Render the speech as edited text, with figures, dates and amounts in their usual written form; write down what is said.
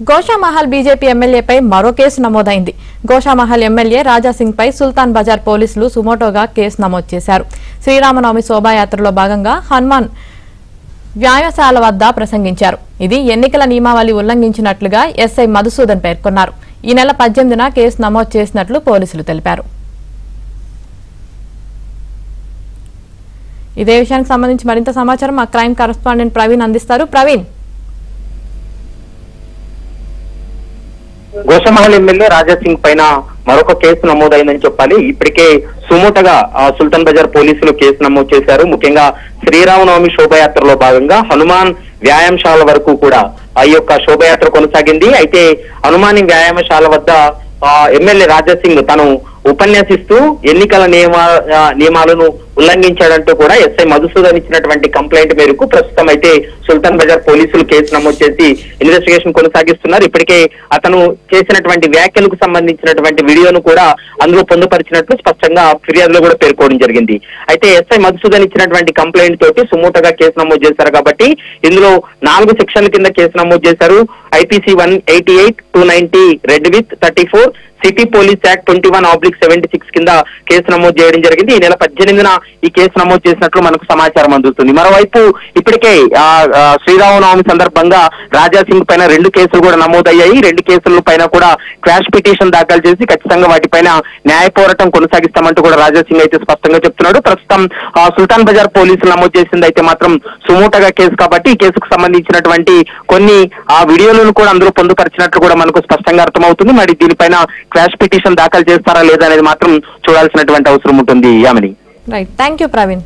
Goshamahal BJP ఎమ్మెల్యేపై మరో case నమోదైంది. Goshamahal MLA Raja Singh పై సుల్తాన్ బజార్ పోలీసులు సుమోటోగా కేసు నమోదు చేశారు. శ్రీరామనవమి శోభాయాత్రలో భాగంగా హనుమాన్ వ్యాయామశాల వద్ద ప్రసంగించారు. ఇది ఎన్నికల నియమావళి ఉల్లంఘించినట్లుగా ఎస్ఐ మధుసూదన్ పేర్కొన్నారు. ఈ నెల 18న కేసు నమోదు చేసినట్లు పోలీసులు తెలిపారు. ఇదే విషయానికి సంబంధించి మరింత సమాచారం మా క్రైమ్ కరెస్పాండెంట్ ప్రవీణ్ అందిస్తారు. ప్రవీణ్, గోషామహల్ ఎమ్మెల్యే రాజాసింగ్ పైన మరొక కేసు నమోదైందని చెప్పాలి. ఇప్పటికే సుమోటగా సుల్తాన్ బజార్ పోలీసులు కేసు నమోదు చేశారు. ముఖ్యంగా శ్రీరామనవమి శోభయాత్రలో భాగంగా హనుమాన్ వ్యాయామశాల వరకు కూడా ఈ యొక్క శోభయాత్ర కొనసాగింది. అయితే హనుమాన్ వ్యాయామశాల వద్ద ఎమ్మెల్యే రాజాసింగ్ తను ఉపన్యాసిస్తూ ఎన్నికల నియమాలను ఉల్లంఘించాడంటూ కూడా ఎస్ఐ మధుసూదన్ ఇచ్చినటువంటి కంప్లైంట్ మేరకు ప్రస్తుతం అయితే సుల్తాన్ బజార్ పోలీసులు కేసు నమోదు చేసి ఇన్వెస్టిగేషన్ కొనసాగిస్తున్నారు. ఇప్పటికే అతను చేసినటువంటి వ్యాఖ్యలకు సంబంధించినటువంటి వీడియోను కూడా అందులో పొందుపరిచినట్లు స్పష్టంగా ఫిర్యాదులో కూడా పేర్కోవడం జరిగింది. అయితే ఎస్ఐ మధుసూదన్ ఇచ్చినటువంటి కంప్లైంట్ తోటి సుమోటోగా కేసు నమోదు చేశారు కాబట్టి ఇందులో 4 సెక్షన్ల కింద కేసు నమోదు చేశారు. IPC 188, 290 red with 34, city police act 21/76 కింద కేసు నమోదు చేయడం జరిగింది. ఈ నెల 18న ఈ కేసు నమోదు చేసినట్లు మనకు సమాచారం అందుతుంది. మరోవైపు ఇప్పటికే శ్రీరామనవమి సందర్భంగా రాజాసింగ్ పైన 2 కేసులు కూడా నమోదయ్యాయి. 2 కేసుల పైన కూడా క్వాష్ పిటిషన్ దాఖలు చేసి ఖచ్చితంగా వాటిపైన న్యాయ పోరాటం కొనసాగిస్తామంటూ కూడా రాజాసింగ్ అయితే స్పష్టంగా చెప్తున్నాడు. ప్రస్తుతం సుల్తాన్ బజార్ పోలీసులు నమోదు చేసింది అయితే మాత్రం సుమోటోగా కేసు కాబట్టి ఈ కేసుకు సంబంధించినటువంటి కొన్ని వీడియోలను కూడా అందులో పొందుపరిచినట్లు కూడా మనకు స్పష్టంగా అర్థమవుతుంది. మరి దీనిపైన క్వాష్ పిటిషన్ దాఖలు చేస్తారా లేదా అనేది మాత్రం చూడాల్సినటువంటి అవసరం ఉంటుంది. Yamini. Right, thank you Praveen.